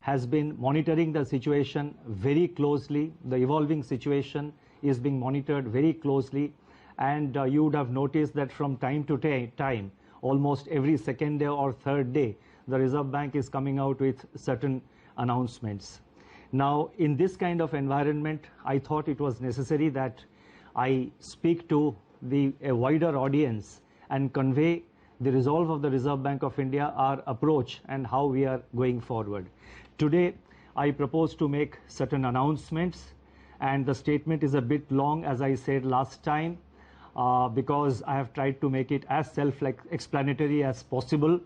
has been monitoring the situation very closely. The evolving situation is being monitored very closely, and you would have noticed that from time to time, almost every second day or third day, the Reserve Bank is coming out with certain announcements. Now, in this kind of environment, I thought it was necessary that I speak to a wider audience and convey the resolve of the Reserve Bank of India, our approach, and how we are going forward. Today, I propose to make certain announcements, and the statement is a bit long, as I said last time, because I have tried to make it as self-explanatory as possible,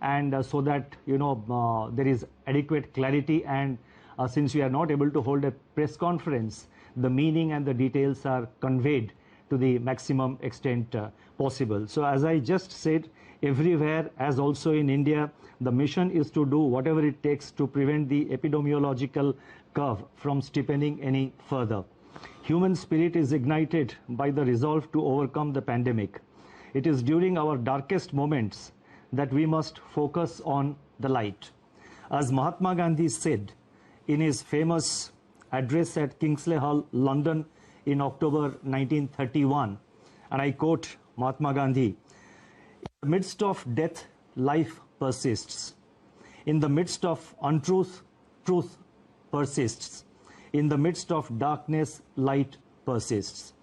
and so that there is adequate clarity, and since we are not able to hold a press conference, the meaning and the details are conveyed to the maximum extent possible. So as I just said, everywhere, as also in India, the mission is to do whatever it takes to prevent the epidemiological curve from steepening any further. Human spirit is ignited by the resolve to overcome the pandemic. It is during our darkest moments that we must focus on the light. As Mahatma Gandhi said in his famous address at Kingsley Hall, London in October 1931, and I quote Mahatma Gandhi, "In the midst of death, life persists. In the midst of untruth, truth persists. In the midst of darkness, light persists."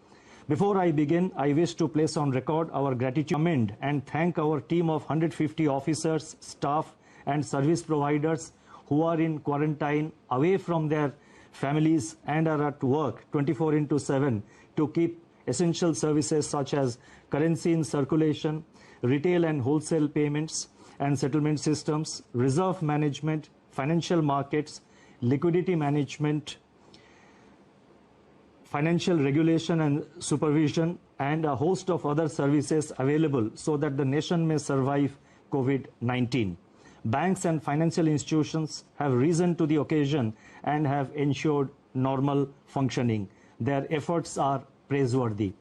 Before I begin, I wish to place on record our gratitude, commend and thank our team of 150 officers, staff and service providers who are in quarantine, away from their families, and are at work 24/7 to keep essential services such as currency in circulation, retail and wholesale payments and settlement systems, reserve management, financial markets, liquidity management, financial regulation and supervision, and a host of other services available so that the nation may survive COVID-19. Banks and financial institutions have risen to the occasion and have ensured normal functioning. Their efforts are praiseworthy.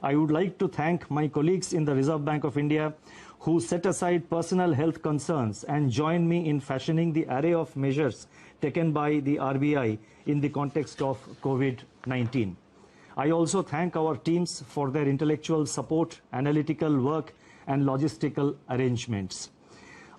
I would like to thank my colleagues in the Reserve Bank of India who set aside personal health concerns and joined me in fashioning the array of measures taken by the RBI in the context of COVID-19. I also thank our teams for their intellectual support, analytical work, and logistical arrangements.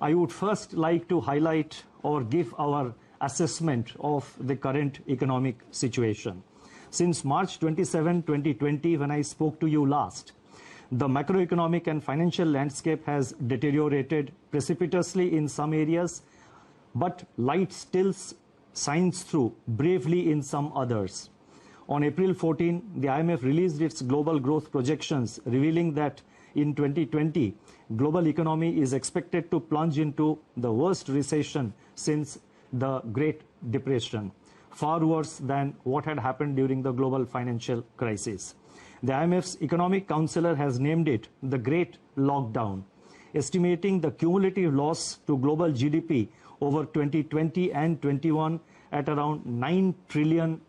I would first like to highlight or give our assessment of the current economic situation. Since March 27, 2020, when I spoke to you last, the macroeconomic and financial landscape has deteriorated precipitously in some areas, but light still shines through bravely in some others. On April 14, the IMF released its global growth projections, revealing that in 2020, global economy is expected to plunge into the worst recession since the Great Depression, far worse than what had happened during the global financial crisis. The IMF's economic counselor has named it the Great Lockdown, estimating the cumulative loss to global GDP over 2020 and 21 at around $9 trillion,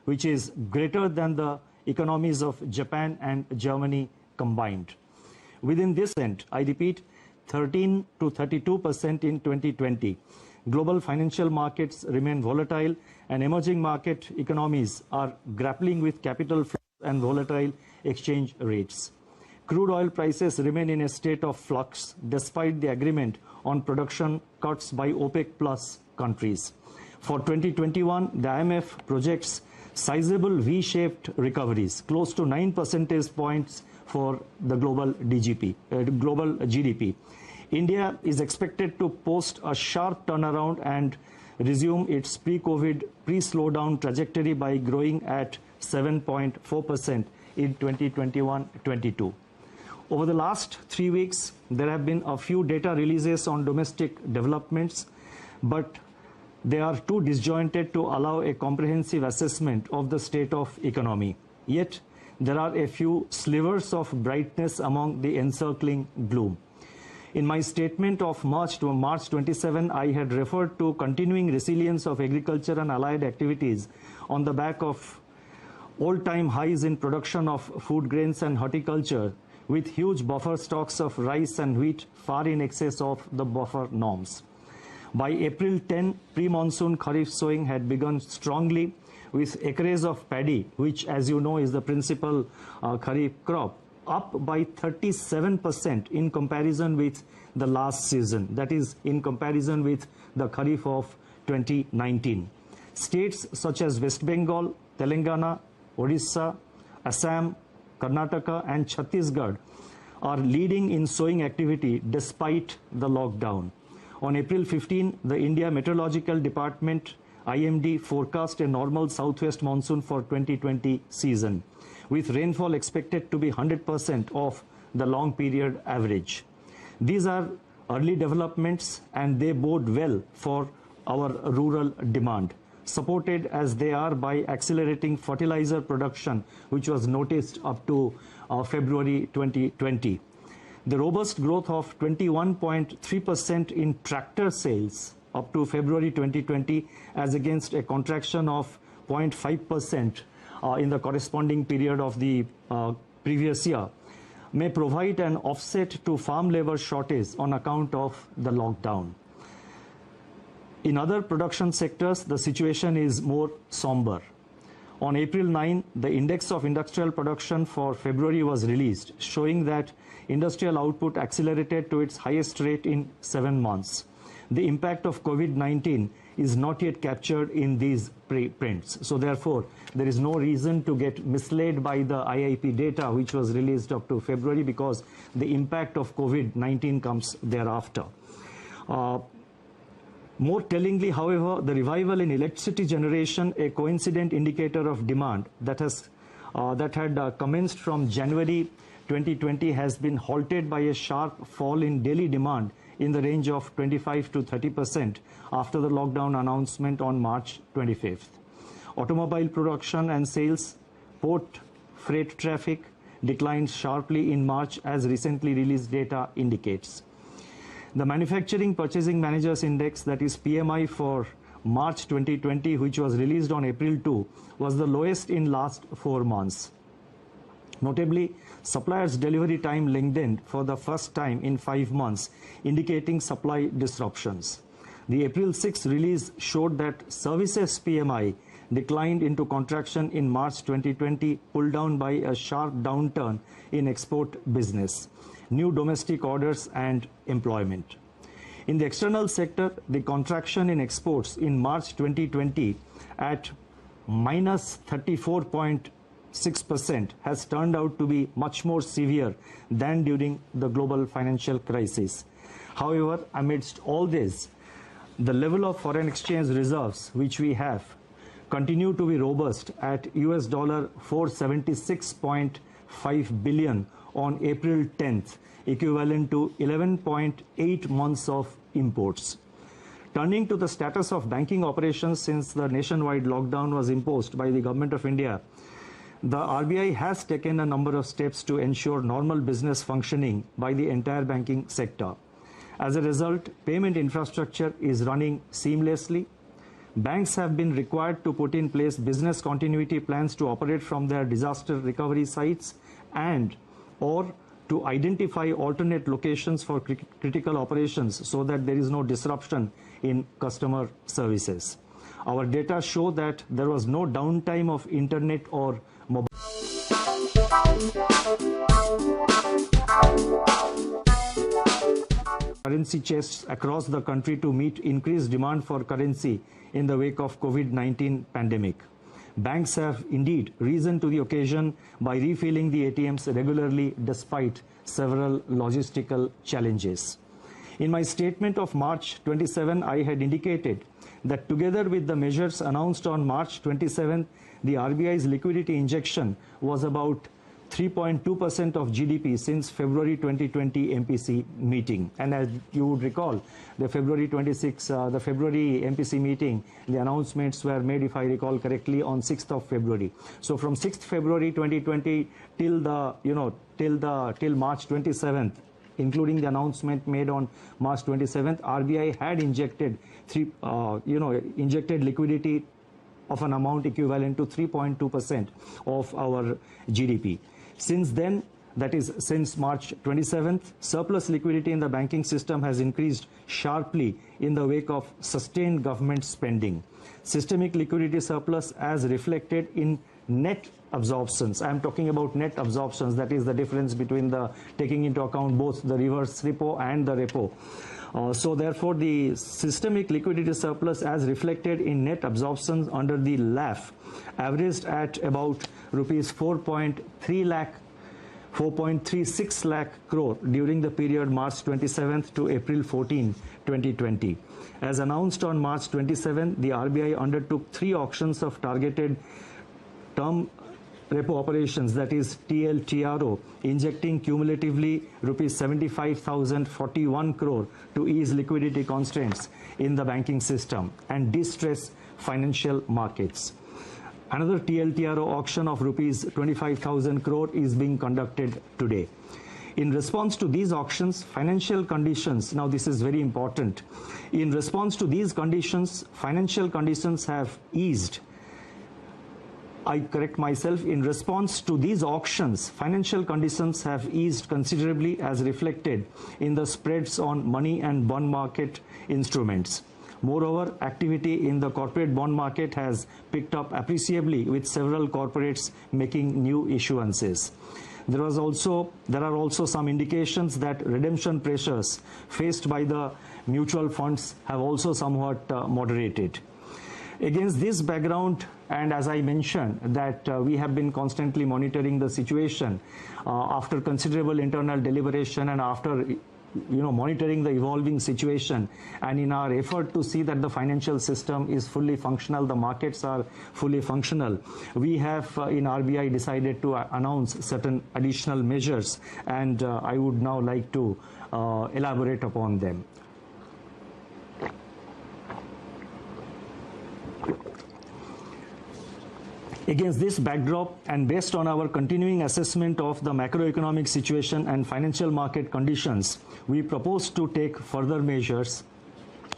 which is greater than the economies of Japan and Germany combined. Within this end, I repeat, 13 to 32% in 2020. Global financial markets remain volatile, and emerging market economies are grappling with capital flows and volatile exchange rates. Crude oil prices remain in a state of flux despite the agreement on production cuts by OPEC Plus countries. For 2021, the IMF projects sizable V-shaped recoveries, close to 9 percentage points for the global GDP. India is expected to post a sharp turnaround and resume its pre-COVID, pre-slowdown trajectory by growing at 7.4% in 2021-22. Over the last 3 weeks, there have been a few data releases on domestic developments, but they are too disjointed to allow a comprehensive assessment of the state of economy. Yet, there are a few slivers of brightness among the encircling gloom. In my statement of March 27, I had referred to continuing resilience of agriculture and allied activities on the back of all-time highs in production of food grains and horticulture, with huge buffer stocks of rice and wheat far in excess of the buffer norms. By April 10, pre-monsoon Kharif sowing had begun strongly, with acres of paddy, which as you know is the principal Kharif crop, up by 37% in comparison with the last season, that is in comparison with the Kharif of 2019. States such as West Bengal, Telangana, Odisha, Assam, Karnataka and Chhattisgarh are leading in sowing activity despite the lockdown. On April 15, the India Meteorological Department IMD forecast a normal southwest monsoon for 2020 season, with rainfall expected to be 100% of the long period average. These are early developments and they bode well for our rural demand, supported as they are by accelerating fertilizer production, which was noticed up to February 2020. The robust growth of 21.3% in tractor sales up to February 2020 as against a contraction of 0.5% in the corresponding period of the previous year may provide an offset to farm labor shortage on account of the lockdown. In other production sectors, the situation is more somber. On April 9, the Index of Industrial Production for February was released, showing that industrial output accelerated to its highest rate in 7 months. The impact of COVID-19 is not yet captured in these prints. So therefore, there is no reason to get misled by the IIP data which was released up to February, because the impact of COVID-19 comes thereafter. More tellingly, however, the revival in electricity generation, a coincident indicator of demand that had commenced from January 2020, has been halted by a sharp fall in daily demand in the range of 25 to 30% after the lockdown announcement on March 25th. Automobile production and sales, port freight traffic declined sharply in March, as recently released data indicates. The Manufacturing Purchasing Managers Index, that is PMI for March 2020, which was released on April 2, was the lowest in last 4 months. Notably, suppliers' delivery time lengthened for the first time in 5 months, indicating supply disruptions. The April 6 release showed that services PMI declined into contraction in March 2020, pulled down by a sharp downturn in export business, new domestic orders and employment. In the external sector, the contraction in exports in March 2020 at minus 34.6% has turned out to be much more severe than during the global financial crisis. However, amidst all this, the level of foreign exchange reserves which we have continue to be robust at US $476.5 billion on April 10th, equivalent to 11.8 months of imports. Turning to the status of banking operations since the nationwide lockdown was imposed by the Government of India, the RBI has taken a number of steps to ensure normal business functioning by the entire banking sector. As a result, payment infrastructure is running seamlessly. Banks have been required to put in place business continuity plans to operate from their disaster recovery sites and or to identify alternate locations for critical operations so that there is no disruption in customer services. Our data show that there was no downtime of internet or mobile. Currency chests across the country to meet increased demand for currency in the wake of COVID-19 pandemic. Banks have indeed risen to the occasion by refilling the ATMs regularly despite several logistical challenges. In my statement of March 27, I had indicated that together with the measures announced on March 27, the RBI's liquidity injection was about 3.2% of GDP since February 2020 MPC meeting. And as you would recall, the February MPC meeting, the announcements were made, if I recall correctly, on 6th of February. So from 6th February 2020 till March 27th, including the announcement made on March 27th, RBI had injected liquidity of an amount equivalent to 3.2% of our GDP. Since then, that is since March 27th, surplus liquidity in the banking system has increased sharply in the wake of sustained government spending. Systemic liquidity surplus as reflected in net absorptions. I am talking about net absorptions, that is the difference between the taking into account both the reverse repo and the repo. So therefore, the systemic liquidity surplus as reflected in net absorptions under the LAF averaged at about rupees 4.36 lakh crore during the period March 27th to April 14, 2020. As announced on March 27, the RBI undertook 3 auctions of targeted term repo operations, that is TLTRO, injecting cumulatively rupees 75,041 crore to ease liquidity constraints in the banking system and distress financial markets. Another TLTRO auction of rupees 25,000 crore is being conducted today. In response to these auctions, financial conditions, now this is very important, in response to these conditions, financial conditions have eased. I correct myself, in response to these auctions, financial conditions have eased considerably as reflected in the spreads on money and bond market instruments. Moreover, activity in the corporate bond market has picked up appreciably, with several corporates making new issuances. There are also some indications that redemption pressures faced by the mutual funds have also somewhat moderated. Against this background, and as I mentioned that we have been constantly monitoring the situation after considerable internal deliberation and after monitoring the evolving situation, and in our effort to see that the financial system is fully functional, the markets are fully functional, we have in RBI decided to announce certain additional measures, and I would now like to elaborate upon them. Against this backdrop, and based on our continuing assessment of the macroeconomic situation and financial market conditions, we propose to take further measures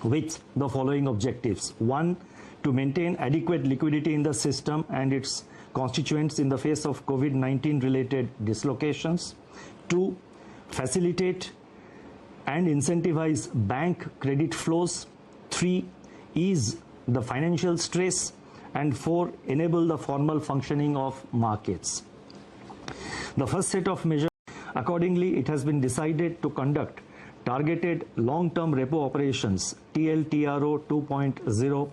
with the following objectives. 1. To maintain adequate liquidity in the system and its constituents in the face of COVID-19 related dislocations. 2. Facilitate and incentivize bank credit flows. 3. Ease the financial stress. And 4. Enable the formal functioning of markets. The first set of measures, accordingly, it has been decided to conduct targeted long-term repo operations, TLTRO 2.0,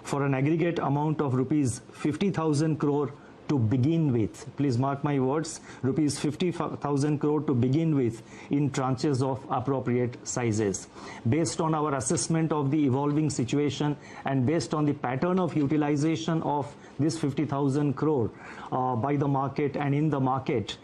for an aggregate amount of rupees 50,000 crore to begin with. Please mark my words, rupees 50,000 crore to begin with in tranches of appropriate sizes. Based on our assessment of the evolving situation and based on the pattern of utilization of this 50,000 crore by the market and in the market,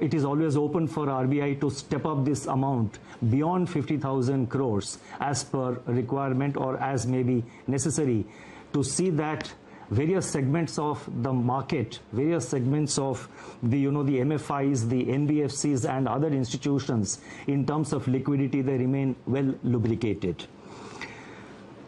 it is always open for RBI to step up this amount beyond 50,000 crores as per requirement or as may be necessary to see that various segments of the market, various segments of the MFIs, the NBFCs and other institutions, in terms of liquidity, they remain well lubricated.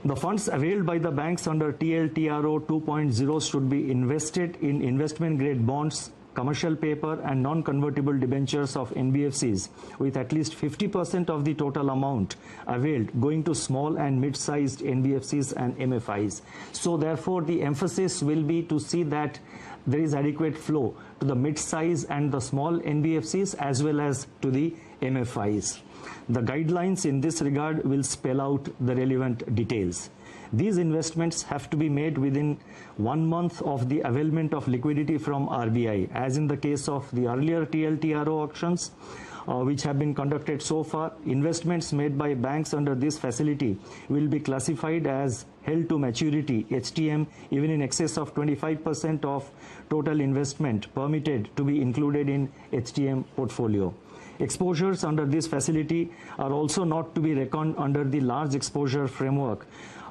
The funds availed by the banks under TLTRO 2.0 should be invested in investment grade bonds, commercial paper and non-convertible debentures of NBFCs, with at least 50% of the total amount availed going to small and mid-sized NBFCs and MFIs. So therefore, the emphasis will be to see that there is adequate flow to the mid-size and the small NBFCs as well as to the MFIs. The guidelines in this regard will spell out the relevant details. These investments have to be made within 1 month of the availment of liquidity from RBI, as in the case of the earlier TLTRO auctions, which have been conducted so far. Investments made by banks under this facility will be classified as held to maturity, HTM, even in excess of 25% of total investment permitted to be included in HTM portfolio. Exposures under this facility are also not to be reckoned under the large exposure framework,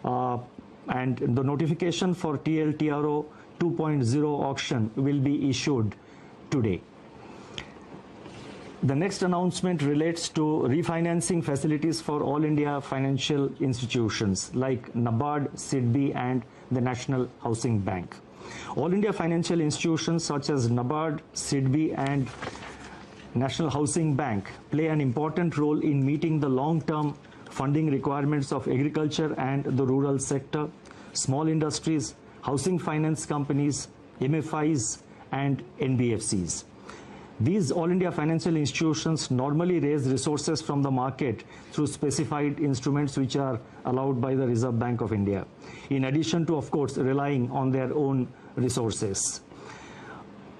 and the notification for TLTRO 2.0 auction will be issued today. The next announcement relates to refinancing facilities for all India financial institutions like NABARD, SIDBI and the National Housing Bank. All India financial institutions such as NABARD, SIDBI and National Housing Bank play an important role in meeting the long-term funding requirements of agriculture and the rural sector, small industries, housing finance companies, MFIs, and NBFCs. These All India financial institutions normally raise resources from the market through specified instruments which are allowed by the Reserve Bank of India, in addition to, of course, relying on their own resources.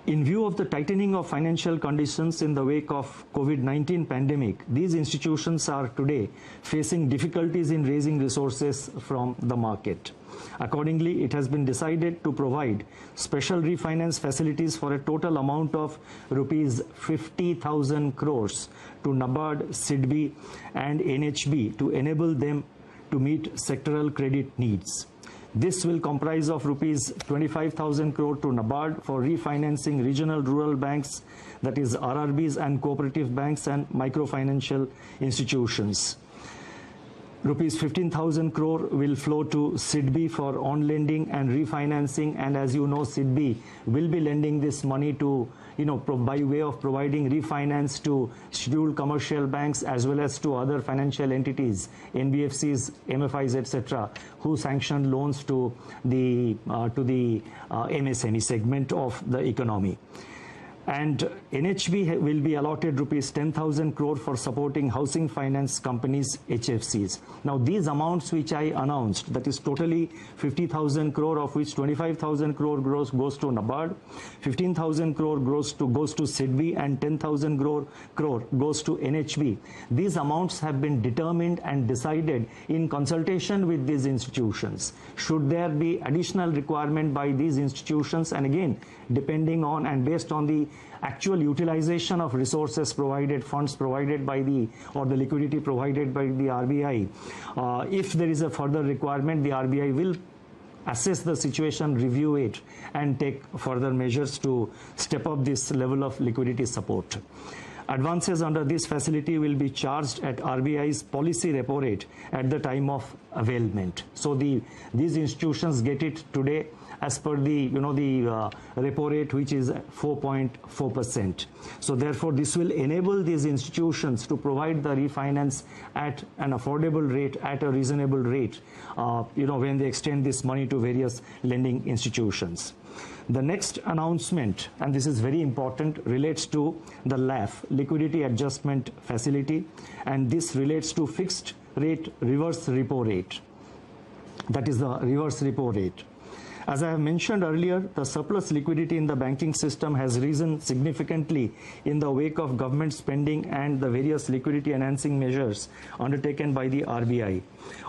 In view of the tightening of financial conditions in the wake of COVID-19 pandemic, these institutions are today facing difficulties in raising resources from the market. Accordingly, it has been decided to provide special refinance facilities for a total amount of rupees 50,000 crores to NABARD, SIDBI and NHB to enable them to meet sectoral credit needs. This will comprise of rupees 25,000 crore to NABARD for refinancing regional rural banks, that is RRBs and cooperative banks and microfinancial institutions. Rupees 15,000 crore will flow to SIDBI for on-lending and refinancing, and as you know, SIDBI will be lending this money to, by way of providing refinance to scheduled commercial banks as well as to other financial entities, NBFCs, MFIs, etc., who sanction loans to the MSME segment of the economy. And NHB will be allotted rupees 10,000 crore for supporting housing finance companies, HFCs. Now these amounts which I announced, that is totally 50,000 crore, of which 25,000 crore goes to NABARD, 15,000 crore goes to SIDBI, and 10,000 crore goes to NHB. These amounts have been determined and decided in consultation with these institutions. Should there be additional requirement by these institutions, and again depending on and based on the actual utilization of resources provided, funds provided by the liquidity provided by the RBI, if there is a further requirement, the RBI will assess the situation, review it, and take further measures to step up this level of liquidity support. Advances under this facility will be charged at RBI's policy repo rate at the time of availment. So these institutions get it today as per the repo rate, which is 4.4%. So therefore, this will enable these institutions to provide the refinance at an affordable rate, at a reasonable rate, when they extend this money to various lending institutions. The next announcement, and this is very important, relates to the LAF, Liquidity Adjustment Facility, and this relates to fixed rate reverse repo rate. That is the reverse repo rate. As I have mentioned earlier, the surplus liquidity in the banking system has risen significantly in the wake of government spending and the various liquidity enhancing measures undertaken by the RBI.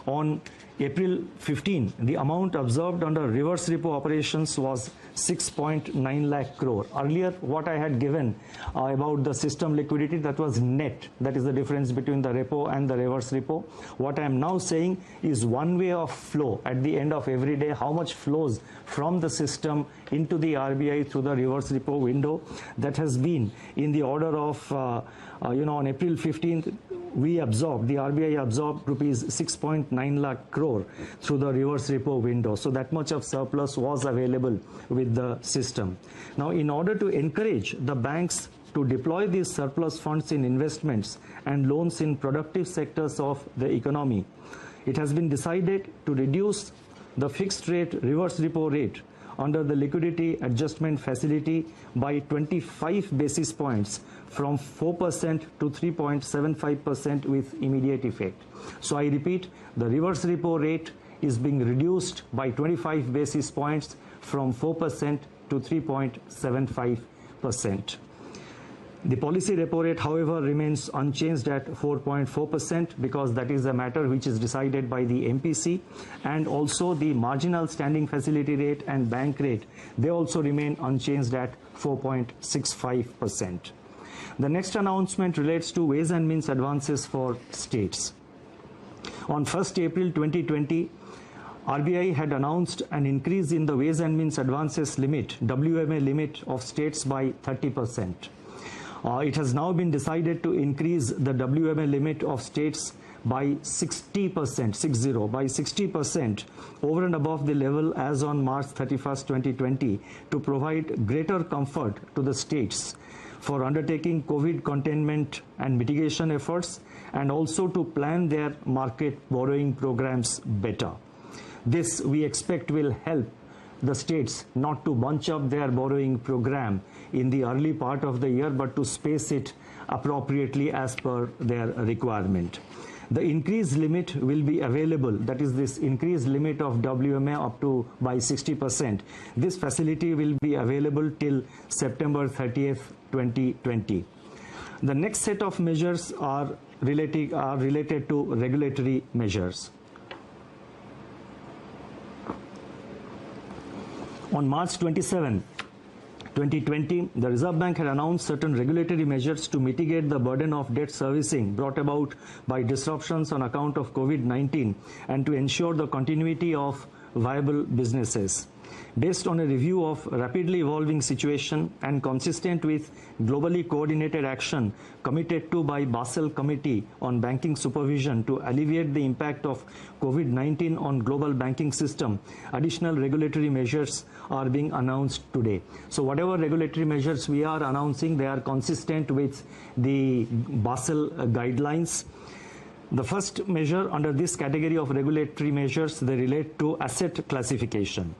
On April 15, the amount observed under reverse repo operations was 6.9 lakh crore. Earlier, what I had given about the system liquidity, that was net. That is the difference between the repo and the reverse repo. What I am now saying is one way of flow at the end of every day, how much flows from the system into the RBI through the reverse repo window. That has been in the order of, on April 15th, the RBI absorbed rupees 6.9 lakh crore through the reverse repo window. So that much of surplus was available with the system. Now, in order to encourage the banks to deploy these surplus funds in investments and loans in productive sectors of the economy, it has been decided to reduce the fixed rate reverse repo rate under the liquidity adjustment facility by 25 basis points from 4% to 3.75% with immediate effect. So I repeat, the reverse repo rate is being reduced by 25 basis points from 4% to 3.75%. The policy repo rate, however, remains unchanged at 4.4% because that is a matter which is decided by the MPC, and also the marginal standing facility rate and bank rate, they also remain unchanged at 4.65%. The next announcement relates to ways and means advances for states. On 1st April 2020, RBI had announced an increase in the ways and means advances limit, WMA limit of states by 30%. It has now been decided to increase the WMA limit of states by 60%, by 60% over and above the level as on March 31st, 2020 to provide greater comfort to the states for undertaking COVID containment and mitigation efforts, and also to plan their market borrowing programs better. This, we expect, will help the states not to bunch up their borrowing program in the early part of the year, but to space it appropriately as per their requirement. The increased limit will be available, that is this increased limit of WMA up to by 60%. This facility will be available till September 30th, 2020. The next set of measures are related to regulatory measures. On March 27, 2020, the Reserve Bank had announced certain regulatory measures to mitigate the burden of debt servicing brought about by disruptions on account of COVID-19 and to ensure the continuity of viable businesses. Based on a review of rapidly evolving situation and consistent with globally coordinated action committed to by Basel Committee on Banking Supervision to alleviate the impact of COVID-19 on global banking system, additional regulatory measures are being announced today. So whatever regulatory measures we are announcing, they are consistent with the Basel guidelines. The first measure under this category of regulatory measures, they relate to asset classification.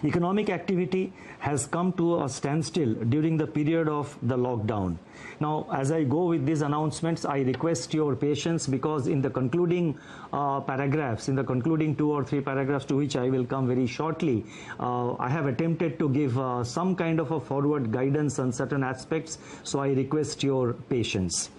Economic activity has come to a standstill during the period of the lockdown. Now, as I go with these announcements, I request your patience, because in the concluding paragraphs, in the concluding 2 or 3 paragraphs to which I will come very shortly, I have attempted to give some kind of a forward guidance on certain aspects, so I request your patience.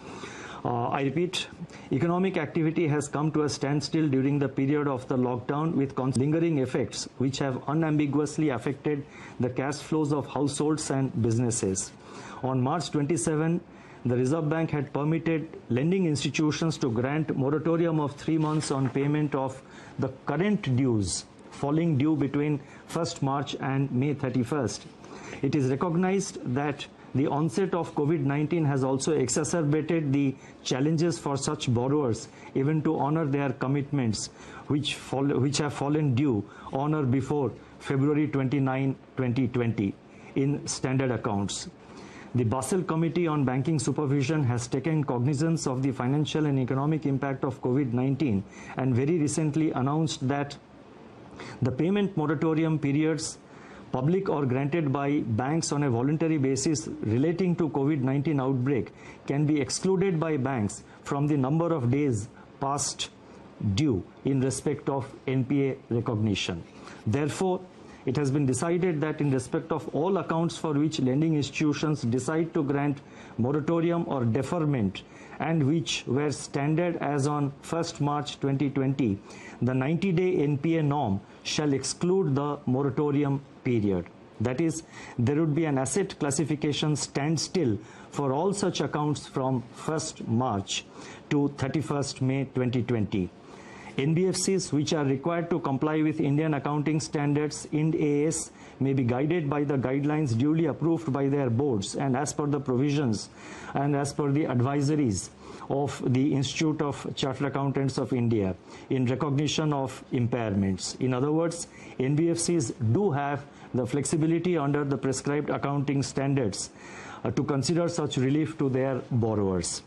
I repeat, economic activity has come to a standstill during the period of the lockdown with lingering effects which have unambiguously affected the cash flows of households and businesses. On March 27, the Reserve Bank had permitted lending institutions to grant moratorium of 3 months on payment of the current dues falling due between 1st March and May 31st. It is recognized that the onset of COVID-19 has also exacerbated the challenges for such borrowers even to honor their commitments which have fallen due on or before February 29, 2020 in standard accounts. The Basel Committee on Banking Supervision has taken cognizance of the financial and economic impact of COVID-19 and very recently announced that the payment moratorium periods, public or granted by banks on a voluntary basis relating to COVID-19 outbreak, can be excluded by banks from the number of days past due in respect of NPA recognition. Therefore, it has been decided that in respect of all accounts for which lending institutions decide to grant moratorium or deferment and which were standard as on 1st March 2020, the 90-day NPA norm shall exclude the moratorium period. That is, there would be an asset classification standstill for all such accounts from 1st March to 31st May 2020. NBFCs which are required to comply with Indian accounting standards Ind AS may be guided by the guidelines duly approved by their boards and as per the provisions and as per the advisories of the Institute of Chartered Accountants of India in recognition of impairments. In other words, NBFCs do have the flexibility under the prescribed accounting standards to consider such relief to their borrowers.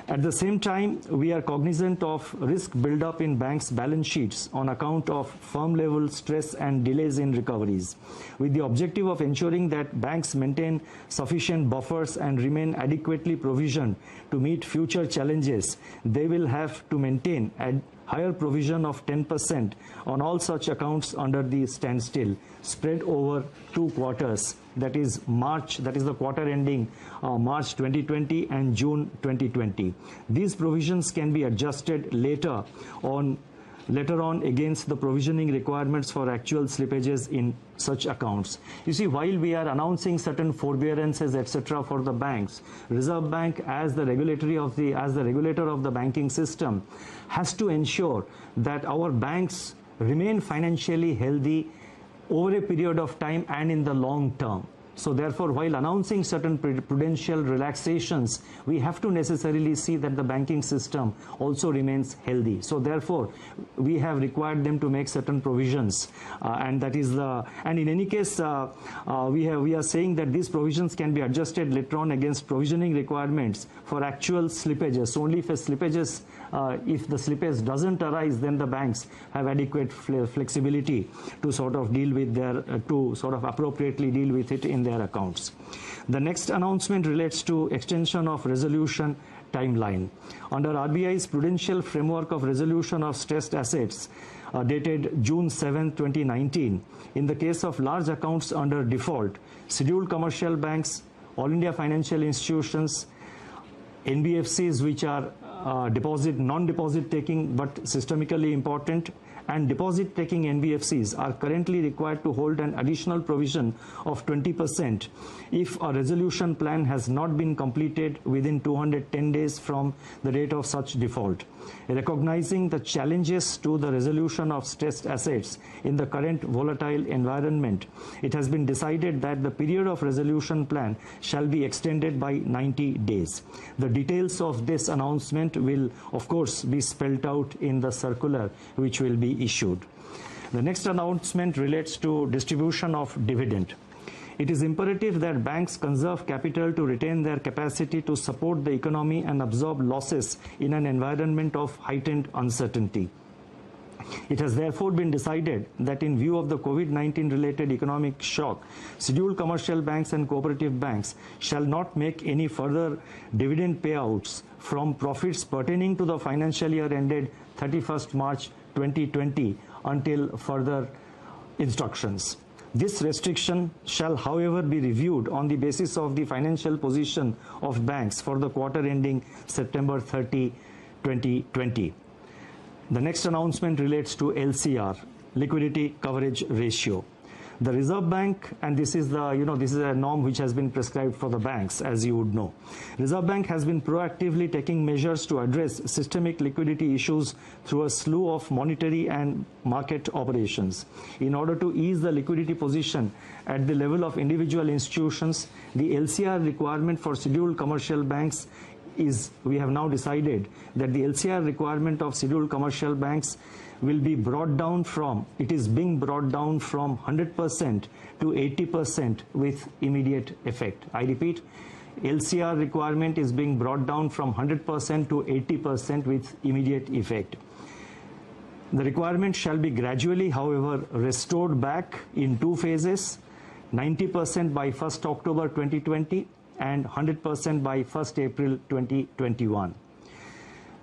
At the same time, we are cognizant of risk build-up in banks' balance sheets on account of firm-level stress and delays in recoveries. With the objective of ensuring that banks maintain sufficient buffers and remain adequately provisioned to meet future challenges, they will have to maintain a higher provision of 10% on all such accounts under the standstill, spread over 2 quarters, that is March, that is the quarter ending March 2020 and June 2020. These provisions can be adjusted later on against the provisioning requirements for actual slippages in such accounts. You see, while we are announcing certain forbearances, etc., for the banks, Reserve Bank, as the regulator of the banking system, has to ensure that our banks remain financially healthy over a period of time and in the long term. So therefore, while announcing certain prudential relaxations, we have to necessarily see that the banking system also remains healthy. So therefore, we have required them to make certain provisions, and that is and in any case, we are saying that these provisions can be adjusted later on against provisioning requirements for actual slippages. Only if if the slippage doesn't arise, then the banks have adequate flexibility to sort of deal with to sort of appropriately deal with it in their accounts. The next announcement relates to extension of resolution timeline. Under RBI's prudential framework of resolution of stressed assets, dated June 7, 2019, in the case of large accounts under default, scheduled commercial banks, all India financial institutions, NBFCs which are non-deposit taking but systemically important, and deposit taking NBFCs are currently required to hold an additional provision of 20% if a resolution plan has not been completed within 210 days from the date of such default. Recognizing the challenges to the resolution of stressed assets in the current volatile environment, it has been decided that the period of resolution plan shall be extended by 90 days. The details of this announcement will, of course, be spelled out in the circular which will be issued. The next announcement relates to distribution of dividend. It is imperative that banks conserve capital to retain their capacity to support the economy and absorb losses in an environment of heightened uncertainty. It has therefore been decided that in view of the COVID-19 related economic shock, scheduled commercial banks and cooperative banks shall not make any further dividend payouts from profits pertaining to the financial year ended 31st March 2020 until further instructions. This restriction shall, however, be reviewed on the basis of the financial position of banks for the quarter ending September 30, 2020. The next announcement relates to LCR, liquidity coverage ratio. The Reserve Bank, and this is a norm which has been prescribed for the banks, as you would know. Reserve Bank has been proactively taking measures to address systemic liquidity issues through a slew of monetary and market operations. In order to ease the liquidity position at the level of individual institutions, the LCR requirement for scheduled commercial banks we have now decided that the LCR requirement of scheduled commercial banks will be brought down from 100% to 80% with immediate effect. I repeat, LCR requirement is being brought down from 100% to 80% with immediate effect. The requirement shall be gradually, however, restored back in two phases, 90% by 1st October 2020 and 100% by 1st April 2021.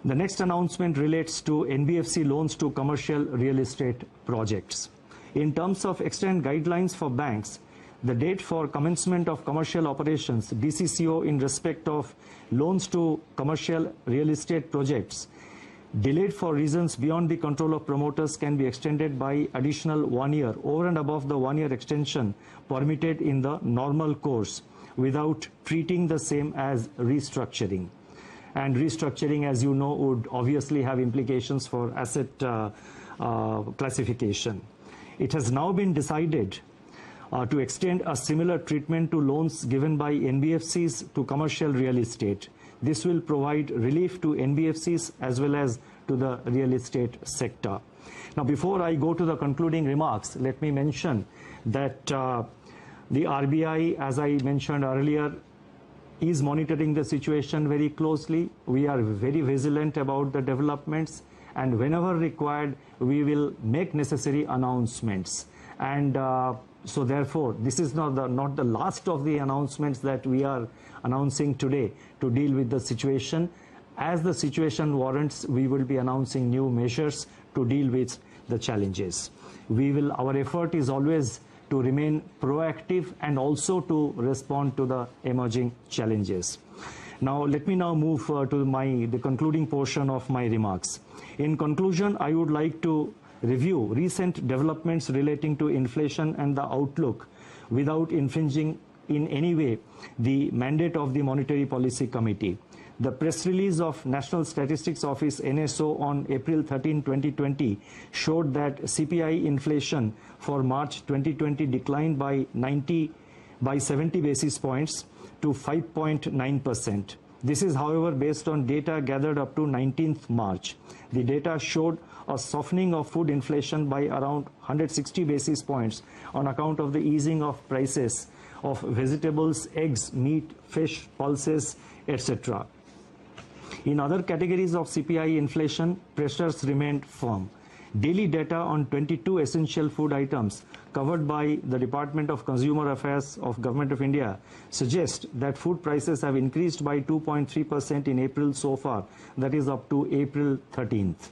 The next announcement relates to NBFC loans to commercial real estate projects. In terms of extant guidelines for banks, the date for commencement of commercial operations, DCCO, in respect of loans to commercial real estate projects delayed for reasons beyond the control of promoters can be extended by additional 1 year over and above the 1 year extension permitted in the normal course, without treating the same as restructuring. And restructuring, as you know, would obviously have implications for asset classification. It has now been decided to extend a similar treatment to loans given by NBFCs to commercial real estate. This will provide relief to NBFCs as well as to the real estate sector. Now, before I go to the concluding remarks, let me mention that the RBI, as I mentioned earlier, is monitoring the situation very closely. We are very vigilant about the developments, and whenever required, we will make necessary announcements. And so therefore, this is not the last of the announcements that we are announcing today to deal with the situation. As the situation warrants, we will be announcing new measures to deal with the challenges. Our effort is always to remain proactive and also to respond to the emerging challenges. Now, let me now move to the concluding portion of my remarks. In conclusion, I would like to review recent developments relating to inflation and the outlook without infringing in any way the mandate of the Monetary Policy Committee. The press release of National Statistics Office NSO on April 13, 2020 showed that CPI inflation for March 2020 declined by 90 by 70 basis points to 5.9%. This is, however, based on data gathered up to 19th March. The data showed a softening of food inflation by around 160 basis points on account of the easing of prices of vegetables, eggs, meat, fish, pulses, etc. In other categories of CPI inflation, pressures remained firm. Daily data on 22 essential food items covered by the Department of Consumer Affairs of Government of India suggest that food prices have increased by 2.3% in April so far, that is up to April 13th,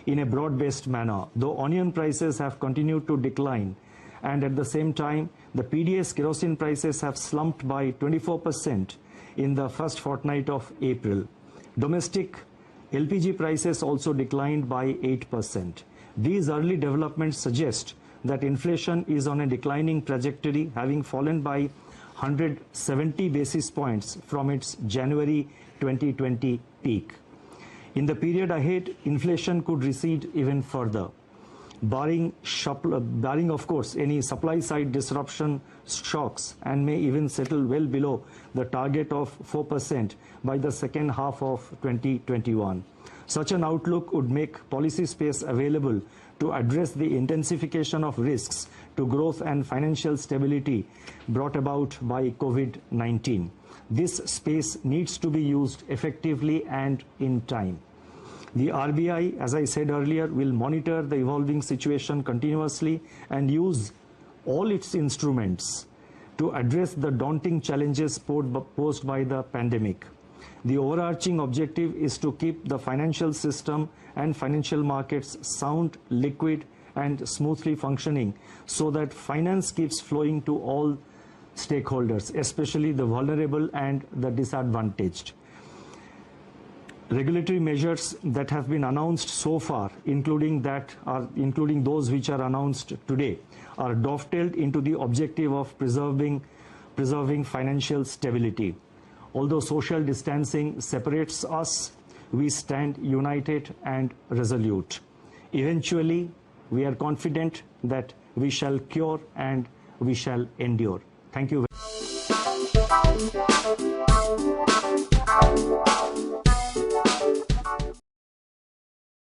in a broad-based manner, though onion prices have continued to decline, and at the same time, the PDS kerosene prices have slumped by 24% in the first fortnight of April. Domestic LPG prices also declined by 8%. These early developments suggest that inflation is on a declining trajectory, having fallen by 170 basis points from its January 2020 peak. In the period ahead, inflation could recede even further, barring of course any supply side disruption shocks, and may even settle well below the target of 4% by the second half of 2021. Such an outlook would make policy space available to address the intensification of risks to growth and financial stability brought about by COVID-19. This space needs to be used effectively and in time. The RBI, as I said earlier, will monitor the evolving situation continuously and use all its instruments to address the daunting challenges posed by the pandemic. The overarching objective is to keep the financial system and financial markets sound, liquid, and smoothly functioning so that finance keeps flowing to all stakeholders, especially the vulnerable and the disadvantaged. Regulatory measures that have been announced so far, including those which are announced today, are dovetailed into the objective of preserving financial stability. Although social distancing separates us, we stand united and resolute. Eventually, we are confident that we shall cure and we shall endure. Thank you.